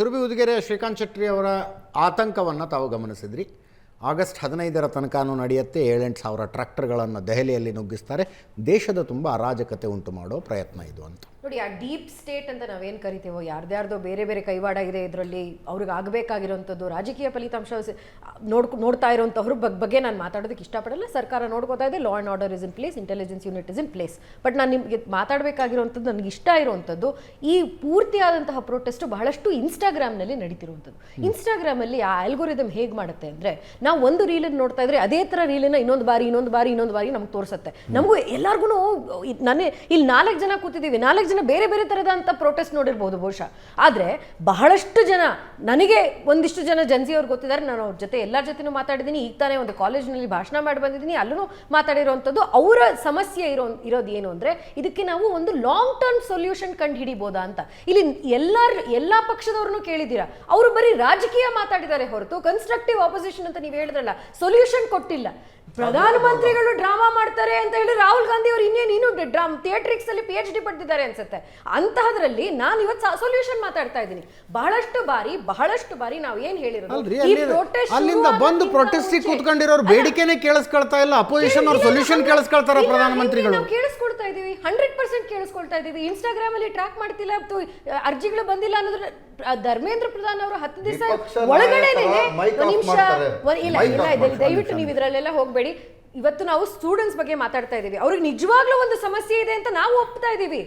ಸುರಭಿ ಉದಗೆರೆಯ ಶ್ರೀಕಾಂತ್ ಶೆಟ್ಟಿ ಅವರ ಆತಂಕವನ್ನು ತಾವು ಗಮನಿಸಿದ್ರಿ. ಆಗಸ್ಟ್ 15ರ ತನಕನೂ ನಡೆಯುತ್ತೆ. 7-8 ಸಾವಿರ ಟ್ರ್ಯಾಕ್ಟರ್ಗಳನ್ನು ದೆಹಲಿಯಲ್ಲಿ ನುಗ್ಗಿಸ್ತಾರೆ. ದೇಶದ ತುಂಬ ಅರಾಜಕತೆ ಉಂಟು ಮಾಡೋ ಪ್ರಯತ್ನ ಇದು ಅಂತ ನೋಡಿ. ಆ ಡೀಪ್ ಸ್ಟೇಟ್ ಅಂತ ನಾವೇನು ಕರಿತೀವೋ, ಯಾರ್ದಾರ್ದೋ ಬೇರೆ ಬೇರೆ ಕೈವಾಡ ಇದೆ ಇದರಲ್ಲಿ, ಅವ್ರಿಗೆ ಆಗಬೇಕಾಗಿರೋಂಥದ್ದು ರಾಜಕೀಯ ಫಲಿತಾಂಶ ನೋಡ್ತಾ ಇರೋಂಥವ್ರ ಬಗ್ಗೆ ನಾನು ಮಾತಾಡೋದಕ್ಕೆ ಇಷ್ಟಪಡಲ್ಲ. ಸರ್ಕಾರ ನೋಡ್ಕೋತಾ ಇದೆ, law and order is in place, intelligence unit is in place. But ನಾನು ನಿಮಗೆ ಮಾತಾಡಬೇಕಾಗಿರೋಂಥದ್ದು, ನನಗೆ ಇಷ್ಟ ಇರುವಂಥದ್ದು ಈ ಪೂರ್ತಿಯಾದಂತಹ ಪ್ರೊಟೆಸ್ಟ್ ಬಹಳಷ್ಟು ಇನ್ಸ್ಟಾಗ್ರಾಮ್ನಲ್ಲಿ ನಡೀತಿರುವಂಥದ್ದು. ಇನ್ಸ್ಟಾಗ್ರಾಮಲ್ಲಿ ಆ ಆಲ್ಗೋರಿದಮ್ ಹೇಗೆ ಮಾಡುತ್ತೆ ಅಂದರೆ, ನಾವು ಒಂದು ರೀಲನ್ನು ನೋಡ್ತಾ ಇದ್ರೆ ಅದೇ ಥರ ರೀಲನ್ನು ಇನ್ನೊಂದು ಬಾರಿ ನಮ್ಗೆ ತೋರಿಸುತ್ತೆ. ನಮಗೂ ಎಲ್ಲರಿಗೂ ನಾನೇ ಇಲ್ಲಿ 4 ಜನ ಕೂತಿದ್ದೀವಿ, 4 ಜನ ಬೇರೆ ಬೇರೆ ಥರದಂಥ ಪ್ರೊಟೆಸ್ಟ್ ನೋಡಿರ್ಬೋದು ಬಹುಶಃ. ಆದರೆ ಬಹಳಷ್ಟು ಜನ, ನನಗೆ ಒಂದಿಷ್ಟು ಜನ ಜನ್ಸಿಯವ್ರು ಗೊತ್ತಿದ್ದಾರೆ, ನಾನು ಅವ್ರ ಜೊತೆ ಎಲ್ಲರ ಜೊತೆನೂ ಮಾತಾಡಿದ್ದೀನಿ. ಈಗ ತಾನೇ ಒಂದು ಕಾಲೇಜಿನಲ್ಲಿ ಭಾಷಣ ಮಾಡಿ ಬಂದಿದ್ದೀನಿ, ಅಲ್ಲೂ ಮಾತಾಡಿರೋವಂಥದ್ದು. ಅವರ ಸಮಸ್ಯೆ ಇರೋದು ಏನು ಅಂದರೆ, ಇದಕ್ಕೆ ನಾವು ಒಂದು ಲಾಂಗ್ ಟರ್ಮ್ ಸೊಲ್ಯೂಷನ್ ಕಂಡು ಹಿಡಿಬೋದಾ ಅಂತ. ಇಲ್ಲಿ ಎಲ್ಲ ಪಕ್ಷದವ್ರನ್ನೂ ಕೇಳಿದ್ದೀರಾ, ಅವರು ಬರೀ ರಾಜಕೀಯ ಮಾತಾಡಿದ್ದಾರೆ ಹೊರತು ಕನ್ಸ್ಟ್ರಕ್ಟಿವ್ ಆಪೋಸಿಷನ್ ಅಂತ ನೀವು ಹೇಳಿದ್ರಲ್ಲ, ಸೊಲ್ಯೂಷನ್ ಕೊಟ್ಟಿಲ್ಲ. ಪ್ರಧಾನಮಂತ್ರಿಗಳು ಡ್ರಾಮಾ ಮಾಡ್ತಾರೆ ಅಂತ ಹೇಳಿ ರಾಹುಲ್ ಗಾಂಧಿ ಅವರು ಇನ್ನೇನು ಥಿಯೇಟ್ರಿಕ್ಸ್ ಅಲ್ಲಿ PhD ಪಡೆದಿದ್ದಾರೆ ಅನ್ಸುತ್ತೆ. ಅಂತಹದ್ರಲ್ಲಿ ನಾನು ಇವತ್ತು ಸೊಲ್ಯೂಷನ್ ಮಾತಾಡ್ತಾ ಇದ್ದೀನಿ. ಬಹಳಷ್ಟು ಬಾರಿ ನಾವು ಏನ್ ಹೇಳಿರೋದು, ಅಲ್ಲಿಂದ ಬಂದು ಪ್ರೊಟೆಸ್ಟ್ ಕೂತ್ಕೊಂಡಿರೋರು ಬೇಡಿಕೆನೇ ಕೇಳಿಸ್ಕೊಳ್ತಾ ಇಲ್ಲ. ಅಪೋಸಿಷನ್ ಅವ್ರ ಸೊಲ್ಯೂಷನ್ ಕೇಳಿಸ್ಕೊಳ್ತಾರ ಪ್ರಧಾನಮಂತ್ರಿಗಳು. ನಾವು ಕೇಳಿಸ್ಕೊಳ್ತಾ ಇದೀವಿ, 100% ಕೇಳಿಸ್ಕೊಳ್ತಾ ಇದೀವಿ. ಇನ್ಸ್ಟಾಗ್ರಾಮ್ ಅಲ್ಲಿ ಟ್ರ್ಯಾಕ್ ಮಾಡ್ತಿಲ್ಲ, ಅರ್ಜಿಗಳು ಬಂದಿಲ್ಲ ಅನ್ನೋದ್ರ ಧರ್ಮೇಂದ್ರ ಪ್ರಧಾನ್ ಅವರು 10 ದಿವಸ ಒಳಗಡೆನೆ ದಯವಿಟ್ಟು ನೀವು ಇದರಲ್ಲೆಲ್ಲ ಹೋಗ್ಬೇಡಿ. ಇವತ್ತು ನಾವು ಸ್ಟೂಡೆಂಟ್ಸ್ ಬಗ್ಗೆ ಮಾತಾಡ್ತಾ ಇದ್ದೀವಿ. ಅವ್ರಿಗೆ ನಿಜವಾಗ್ಲೂ ಒಂದು ಸಮಸ್ಯೆ ಇದೆ ಅಂತ ನಾವು ಒಪ್ತಾ ಇದ್ದೀವಿ.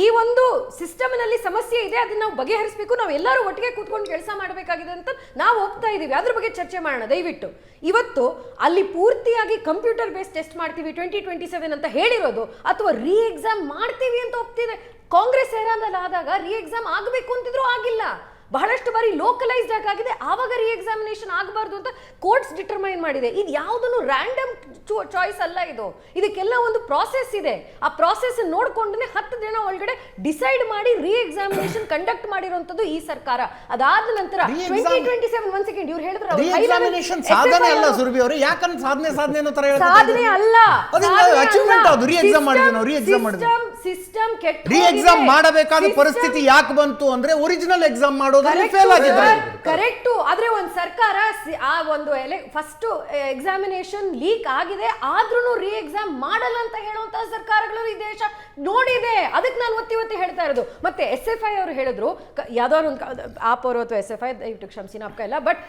ಈ ಒಂದು ಸಿಸ್ಟಮ್ನಲ್ಲಿ ಸಮಸ್ಯೆ ಇದೆ, ಅದನ್ನ ನಾವು ಬಗೆಹರಿಸಬೇಕು, ನಾವು ಎಲ್ಲರೂ ಒಟ್ಟಿಗೆ ಕೂತ್ಕೊಂಡು ಕೆಲಸ ಮಾಡಬೇಕಾಗಿದೆ ಅಂತ ನಾವು ಒಪ್ತಾ ಇದ್ದೀವಿ. ಅದ್ರ ಬಗ್ಗೆ ಚರ್ಚೆ ಮಾಡೋಣ ದಯವಿಟ್ಟು. ಇವತ್ತು ಅಲ್ಲಿ ಪೂರ್ತಿಯಾಗಿ ಕಂಪ್ಯೂಟರ್ ಬೇಸ್ ಟೆಸ್ಟ್ ಮಾಡ್ತೀವಿ 2027 ಅಂತ ಹೇಳಿರೋದು, ಅಥವಾ ರೀ ಎಕ್ಸಾಮ್ ಮಾಡ್ತೀವಿ ಅಂತ ಒಪ್ತಿದೆ. ಕಾಂಗ್ರೆಸ್ ಆದಾಗ ರೀ ಎಕ್ಸಾಮ್ ಆಗಬೇಕು ಅಂತಿದ್ರು, ಆಗಿಲ್ಲ. ಬಹಳಷ್ಟು ಬಾರಿ ಲೋಕಲೈಸ್ಡ್ ಆಗಿದೆ, ಆವಾಗ ರೀ ಎಕ್ಸಾಮಿನೇಷನ್ ಆಗಬಾರ್ದು ಅಂತ ಕೋರ್ಟ್ಸ್ ಡಿಟರ್ಮೈನ್ ಮಾಡಿದೆ. ಇದು ಯಾವುದನ್ನು ರ್ಯಾಂಡಮ್ ಚಾಯ್ಸ್ ಅಲ್ಲ, ಇದಕ್ಕೆಲ್ಲ ಒಂದು ಪ್ರಾಸೆಸ್ ಇದೆ. ಆ ಪ್ರಾಸೆಸ್ ನೋಡ್ಕೊಂಡೇ 10 ದಿನ ಒಳಗಡೆ ಡಿಸೈಡ್ ಮಾಡಿ ರೀ ಎಕ್ಸಾಮಿನೇಷನ್ ಕಂಡಕ್ಟ್ ಮಾಡಿರುವಂತದ್ದು ಈ ಸರ್ಕಾರ. ಅದಾದ ನಂತರ 2027 1 ಸೆಕೆಂಡ್ ಇವ್ರು ಹೇಳಿದ್ರು ಸಾಧನೆ ಅಲ್ಲ ಸುರಭಿ ಅವರು, ಯಾಕಂದ್ರೆ ಸಾಧನೆ ಅನ್ನೋ ತರ ಹೇಳ್ತಾರೆ. ಸಾಧನೆ ಅಲ್ಲ, ಸಿಸ್ಟಮ್ ಕೆಟ್ಟ ರೀ ಎಕ್ಸಾಮ್ ಮಾಡಬೇಕಾದ ಪರಿಸ್ಥಿತಿ ಯಾಕೆ ಬಂತು ಅಂದ್ರೆ ಒರಿಜಿನಲ್ ಎಕ್ಸಾಮ್ ಮಾಡೋ ಕರೆಕ್ಟು. ಆದ್ರೆ ಒಂದು ಸರ್ಕಾರ ಆ ಒಂದು ಫಸ್ಟ್ ಎಕ್ಸಾಮಿನೇಷನ್ ಲೀಕ್ ಆಗಿದೆ ಆದ್ರೂ ರೀ ಎಕ್ಸಾಮ್ ಮಾಡಲ್ಲ ಅಂತ ಹೇಳುವಂತಹ ಸರ್ಕಾರಗಳು ಈ ದೇಶ ನೋಡಿದೆ. ಅದಕ್ಕೆ ನಾನು ಒತ್ತಿ ಹೇಳ್ತಾ ಇರೋದು. ಮತ್ತೆ SFI ಅವರು ಹೇಳಿದ್ರು, ಯಾವ್ದಾದ್ರು ಒಂದು ಆಪ್ ಅವರು ಅಥವಾ SFI ದಯವಿಟ್ಟು ಕ್ಷಮಿಸಿ ನಾಪ್ಕ ಇಲ್ಲ, ಬಟ್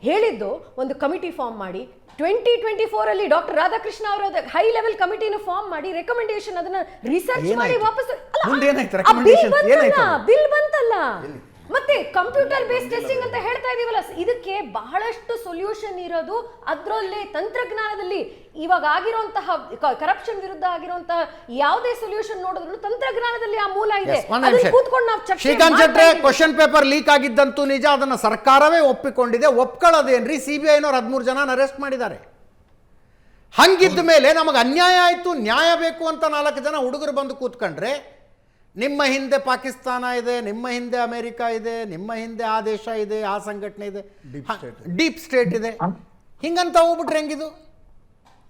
ಹೇಳಿದ್ದು ಒಂದು ಕಮಿಟಿ ಫಾರ್ಮ್ ಮಾಡಿ 2024 ಅಲ್ಲಿ ಡಾಕ್ಟರ್ ರಾಧಾಕೃಷ್ಣ ಅವರ ಹೈ ಲೆವೆಲ್ ಕಮಿಟಿನ ಫಾರ್ಮ್ ಮಾಡಿ ರೆಕಮೆಂಡೇಶನ್ ಅದನ್ನ ರಿಸರ್ಚ್ ಮಾಡಿ ವಾಪಸ್ ಬಿಲ್ ಬಂತಲ್ಲ. ಮತ್ತೆ ಕಂಪ್ಯೂಟರ್ ಬೇಸ್ಡ್ ಟೆಸ್ಟಿಂಗ್ ಅಂತ ಹೇಳ್ತಾ ಇದೀವಲ್ಲ, ಇದಕ್ಕೆ ಬಹಳಷ್ಟು ಸೊಲ್ಯೂಷನ್ ಇರೋದು ಅದರಲ್ಲಿ ತಂತ್ರಜ್ಞಾನದಲ್ಲಿ. ಇವಾಗ ಆಗಿರುವಂತಹ ಕರಪ್ಷನ್ ವಿರುದ್ಧ ಆಗಿರುವಂತಹ ಯಾವುದೇ ಸೊಲ್ಯೂಷನ್ ನೋಡಿದ್ರು ತಂತ್ರಜ್ಞಾನದಲ್ಲಿ ಆ ಮೂಲ ಇದೆ. ಕೂತ್ಕೊಂಡು ನಾವು Srikanth Shetty question paper leak ಆಗಿದ್ದಂತೂ ನಿಜ, ಅದನ್ನ ಸರ್ಕಾರವೇ ಒಪ್ಪಿಕೊಂಡಿದೆ. ಒಪ್ಕೊಳ್ಳೋದೇನ್ರಿ, CBI-ನವರು 13 ಜನ ಅರೆಸ್ಟ್ ಮಾಡಿದ್ದಾರೆ. ಹಂಗಿದ್ದ ಮೇಲೆ ನಮಗೆ ಅನ್ಯಾಯ ಆಯ್ತು, ನ್ಯಾಯ ಬೇಕು ಅಂತ 4 ಜನ ಹುಡುಗರು ಬಂದು ಕೂತ್ಕೊಂಡ್ರೆ, ನಿಮ್ಮ ಹಿಂದೆ ಪಾಕಿಸ್ತಾನ ಇದೆ, ನಿಮ್ಮ ಹಿಂದೆ ಅಮೆರಿಕ ಇದೆ, ನಿಮ್ಮ ಹಿಂದೆ ಆ ದೇಶ ಇದೆ, ಆ ಸಂಘಟನೆ ಇದೆ, ಡೀಪ್ ಸ್ಟೇಟ್ ಇದೆ, ಹಿಂಗಂತ ಹೋಗ್ಬಿಟ್ರೆ ಹೆಂಗಿದು?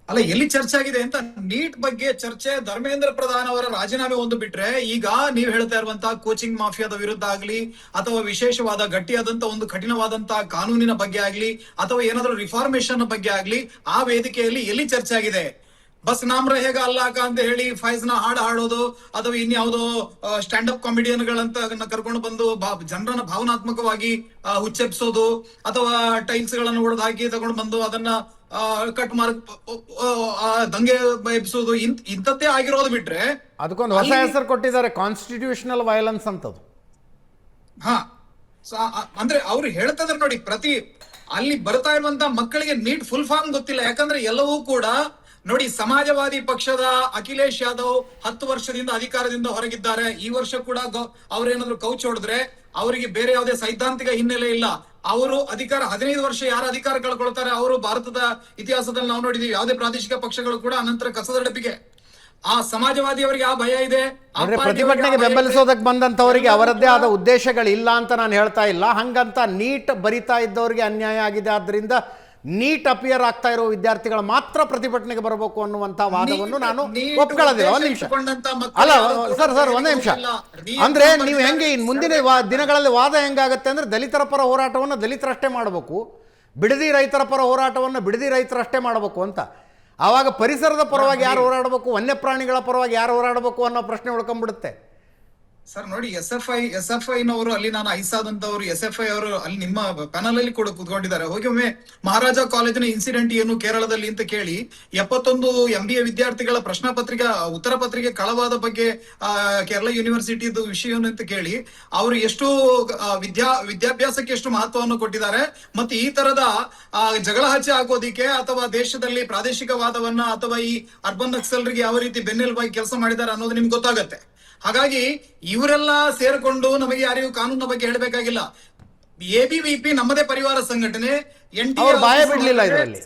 ಅಲ್ಲ, ಎಲ್ಲಿ ಚರ್ಚೆ ಆಗಿದೆ ಅಂತ ನೀಟ್ ಬಗ್ಗೆ ಚರ್ಚೆ. ಧರ್ಮೇಂದ್ರ ಪ್ರಧಾನ್ ಅವರ ರಾಜೀನಾಮೆ ಒಂದು ಬಿಟ್ರೆ, ಈಗ ನೀವು ಹೇಳ್ತಾ ಇರುವಂತಹ ಕೋಚಿಂಗ್ ಮಾಫಿಯಾದ ವಿರುದ್ಧ ಆಗ್ಲಿ, ಅಥವಾ ವಿಶೇಷವಾದ ಗಟ್ಟಿಯಾದಂತ ಒಂದು ಕಠಿಣವಾದಂತಹ ಕಾನೂನಿನ ಬಗ್ಗೆ ಆಗ್ಲಿ, ಅಥವಾ ಏನಾದ್ರೂ ರಿಫಾರ್ಮೇಶನ್ ಬಗ್ಗೆ ಆಗ್ಲಿ, ಆ ವೇದಿಕೆಯಲ್ಲಿ ಎಲ್ಲಿ ಚರ್ಚೆ ಆಗಿದೆ? ಬಸ್ ನಾಮ್ ರಹೇಗ ಅಲ್ಲಾಕ ಅಂತ ಹೇಳಿ ಫೈಜ್ನ ಹಾಡೋದು, ಅಥವಾ ಇನ್ಯಾವುದೋ ಸ್ಟ್ಯಾಂಡ್ ಅಪ್ ಕಾಮಿಡಿಯನ್ಗಳಂತ ಕರ್ಕೊಂಡು ಬಂದು ಜನರನ್ನ ಭಾವನಾತ್ಮಕವಾಗಿ ಹುಚ್ಚೆಪ್ಸೋದು, ಅಥವಾ ಟೈಲ್ಸ್ ಗಳನ್ನು ಒಡೆದು ಹಾಕಿ ತಗೊಂಡು ಬಂದು ಅದನ್ನ ಕಟ್ ಮಾರ್ಕ್ ದಂಗೆ ಎಬ್ಸೋದು, ಇಂಥದ್ದೇ ಆಗಿರೋದು ಬಿಟ್ರೆ ಅದಕ್ಕೊಂದು ಹೊಸ ಹೆಸರು ಕೊಟ್ಟಿದ್ದಾರೆ, ಕಾನ್ಸ್ಟಿಟ್ಯೂಷನಲ್ ವೈಲೆನ್ಸ್ ಅಂತದ್ದು. ಹಾ, ಅಂದ್ರೆ ಅವ್ರು ಹೇಳ್ತಾ ಇದಾರೆ ನೋಡಿ, ಅಲ್ಲಿ ಬರ್ತಾ ಇರುವಂತ ಮಕ್ಕಳಿಗೆ ನೀಟ್ ಫುಲ್ ಫಾರ್ಮ್ ಗೊತ್ತಿಲ್ಲ. ಯಾಕಂದ್ರೆ ಎಲ್ಲವೂ ಕೂಡ ನೋಡಿ, ಸಮಾಜವಾದಿ ಪಕ್ಷದ ಅಖಿಲೇಶ್ ಯಾದವ್ 10 ವರ್ಷದಿಂದ ಅಧಿಕಾರದಿಂದ ಹೊರಗಿದ್ದಾರೆ. ಈ ವರ್ಷ ಕೂಡ ಅವ್ರೇನಾದ್ರು ಕೌಚ್ ಹೊಡೆದ್ರೆ ಅವರಿಗೆ ಬೇರೆ ಯಾವುದೇ ಸೈದ್ಧಾಂತಿಕ ಹಿನ್ನೆಲೆ ಇಲ್ಲ. ಅವರು ಅಧಿಕಾರ 15 ವರ್ಷ ಯಾರ ಅಧಿಕಾರ ಕಳ್ಕೊಳ್ತಾರೆ, ಅವರು ಭಾರತದ ಇತಿಹಾಸದಲ್ಲಿ ನಾವು ನೋಡಿದೀವಿ. ಯಾವುದೇ ಪ್ರಾದೇಶಿಕ ಪಕ್ಷಗಳು ಕೂಡ ಅನಂತರ ಕಸದ ಡಬ್ಬಿಗೆ. ಆ ಸಮಾಜವಾದಿಯವರಿಗೆ ಆ ಭಯ ಇದೆ. ಪ್ರತಿಭಟನೆಗೆ ಬೆಂಬಲಿಸೋದಕ್ಕೆ ಬಂದಂತವರಿಗೆ ಅವರದ್ದೇ ಆದ ಉದ್ದೇಶಗಳಿಲ್ಲ ಅಂತ ನಾನು ಹೇಳ್ತಾ ಇಲ್ಲ. ಹಂಗಂತ ನೀಟ್ ಬರಿತಾ ಇದ್ದವರಿಗೆ ಅನ್ಯಾಯ ಆಗಿದೆ, ಆದ್ರಿಂದ ನೀಟ್ ಅಪಿಯರ್ ಆಗ್ತಾ ಇರೋ ವಿದ್ಯಾರ್ಥಿಗಳು ಮಾತ್ರ ಪ್ರತಿಭಟನೆಗೆ ಬರಬೇಕು ಅನ್ನುವಂಥ ವಾದವನ್ನು ನಾನು ನೀಟ್ ಒಪ್ಕೊಳ್ಳೋದಿಲ್ಲ. ಒಂದು ನಿಮಿಷ ಇಟ್ಟುಕೊಂಡಂತ ಮಕ್ಕಳು ಅಲ್ಲ ಯಾರು ಸರ್ ಒಂದು ನಿಮಿಷ. ಇಲ್ಲ. ಅಂದ್ರೆ ನೀವು ಹೆಂಗೆ ಇನ್ನು ಮುಂದಿನ ದಿನಗಳಲ್ಲಿ ವಾದ ಹೆಂಗಾಗುತ್ತೆ ಅಂದ್ರೆ ದಲಿತರ ಪರ ಹೋರಾಟವನ್ನು ದಲಿತರಷ್ಟೇ ಮಾಡಬೇಕು, ಬಿಡದಿ ರೈತರ ಪರ ಹೋರಾಟವನ್ನು ಬಿಡದಿ ರೈತರಷ್ಟೇ ಮಾಡಬೇಕು ಅಂತ. ಆವಾಗ ಪರಿಸರದ ಪರವಾಗಿ ಯಾರು ಹೋರಾಡಬೇಕು, ವನ್ಯಪ್ರಾಣಿಗಳ ಪರವಾಗಿ ಯಾರು ಹೋರಾಡಬೇಕು ಅನ್ನೋ ಪ್ರಶ್ನೆ ಉಳ್ಕೊಂಡ್ಬಿಡುತ್ತೆ. ಸರ್ ನೋಡಿ, ಎಸ್ ಎಫ್ ಐ ನವರು ಅಲ್ಲಿ ನಾನು ಐಸಾದಂತವ್ರು SFI ಅವರು ಅಲ್ಲಿ ನಿಮ್ಮ ಪ್ಯಾನಲ್ ಅಲ್ಲಿ ಕೂಡ ಕೂತ್ಕೊಂಡಿದ್ದಾರೆ. ಹೋಗಿ ಒಮ್ಮೆ ಮಹಾರಾಜ ಕಾಲೇಜಿನ ಇನ್ಸಿಡೆಂಟ್ ಏನು ಕೇರಳದಲ್ಲಿ ಅಂತ ಕೇಳಿ 71 MBA ವಿದ್ಯಾರ್ಥಿಗಳ ಪ್ರಶ್ನೆ ಪತ್ರಿಕೆ ಉತ್ತರ ಪತ್ರಿಕೆ ಕಳವಾದ ಬಗ್ಗೆ ಕೇರಳ ಯೂನಿವರ್ಸಿಟಿದು ವಿಷಯ ಅಂತ ಕೇಳಿ ಅವರು ಎಷ್ಟು ವಿದ್ಯಾಭ್ಯಾಸಕ್ಕೆ ಎಷ್ಟು ಮಹತ್ವವನ್ನು ಕೊಟ್ಟಿದ್ದಾರೆ, ಮತ್ತೆ ಈ ತರದ ಜಗಳ ಹಚ್ಚಿ ಹಾಕೋದಿಕ್ಕೆ ಅಥವಾ ದೇಶದಲ್ಲಿ ಪ್ರಾದೇಶಿಕವಾದವನ್ನ ಅಥವಾ ಈ ಅರ್ಬನ್ ನಕ್ಸಲರಿಗೆ ಯಾವ ರೀತಿ ಬೆನ್ನೆಲುಬಾಗಿ ಕೆಲಸ ಮಾಡಿದ್ದಾರೆ ಅನ್ನೋದು ನಿಮ್ಗೆ ಗೊತ್ತಾಗತ್ತೆ. ಹಾಗಾಗಿ ಇವರೆಲ್ಲ ಸೇರ್ಕೊಂಡು ನಮಗೆ ಯಾರಿಗೂ ಕಾನೂನಿನ ಬಗ್ಗೆ ಹೇಳಬೇಕಾಗಿಲ್ಲ. ABVP ನಮ್ಮದೇ ಪರಿವಾರ ಸಂಘಟನೆ ಅವ್ರು ಬಾಯ ಬಿಡ್ಲಿಲ್ಲ ಇದರಲ್ಲಿ.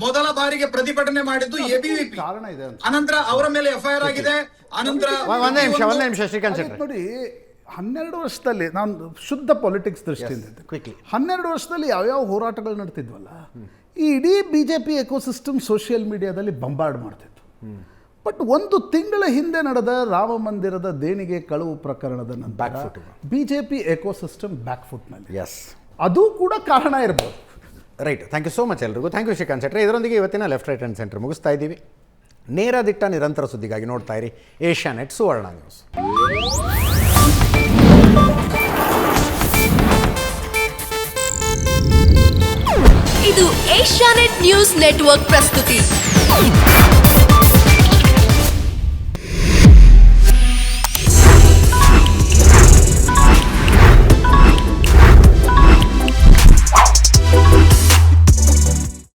ಮೊದಲ ಬಾರಿಗೆ ಪ್ರತಿಭಟನೆ ಮಾಡಿದ್ದು ABVP. ಕಾರಣ ಇದೆ ಅಂತ. ಅನಂತರ ಅವರ ಮೇಲೆ FIR ಆಗಿದೆ. ಅನಂತರ ಒಂದೇ ನಿಮಿಷ ಶ್ರೀಕಾಂತ್ ಶೆಟ್ಟಿ ನೋಡಿ, 12 ವರ್ಷದಲ್ಲಿ ನಾನು ಶುದ್ಧ ಪೊಲಿಟಿಕ್ಸ್ ದೃಷ್ಟಿಯಿಂದ ಕ್ವಿಕ್ಲಿ 12 ವರ್ಷದಲ್ಲಿ ಯಾವ್ಯಾವ ಹೋರಾಟಗಳು ನಡ್ತಿದ್ವಲ್ಲ, ಈ ಇಡೀ BJP ಎಕೋಸಿಸ್ಟಮ್ ಸೋಷಿಯಲ್ ಮೀಡಿಯಾದಲ್ಲಿ ಬಂಬಾರ್ಡ್ ಮಾಡ್ತಿತ್ತು. ಬಟ್ ಒಂದು ತಿಂಗಳ ಹಿಂದೆ ನಡೆದ ರಾಮ ಮಂದಿರದ ದೇಣಿಗೆ ಕಳವು ಪ್ರಕರಣದ ನಂತರ BJP ಎಕೋಸಿಸ್ಟಮ್ ಬ್ಯಾಕ್ಫುಟ್ನಲ್ಲಿ, ಎಸ್, ಅದು ಕೂಡ ಕಾರಣ ಇರ್ಬೋದು. Right. Thank you so much ಎಲ್ರಿಗೂ. Thank you Srikanth Shetty. ಇದರೊಂದಿಗೆ ಇವತ್ತಿನ ಲೆಫ್ಟ್ ರೈಟ್ ಆ್ಯಂಡ್ ಸೆಂಟರ್ ಮುಗಿಸ್ತಾ ಇದ್ದೀವಿ. ನೇರ ದಿಟ್ಟ ನಿರಂತರ ಸುದ್ದಿಗಾಗಿ ನೋಡ್ತಾ ಇರಿ ಏಷ್ಯಾನೆಟ್ ಸುವರ್ಣ ನ್ಯೂಸ್. ಇದು ಏಷ್ಯಾನೆಟ್ ನ್ಯೂಸ್ ನೆಟ್ವರ್ಕ್ ಪ್ರಸ್ತುತಿ.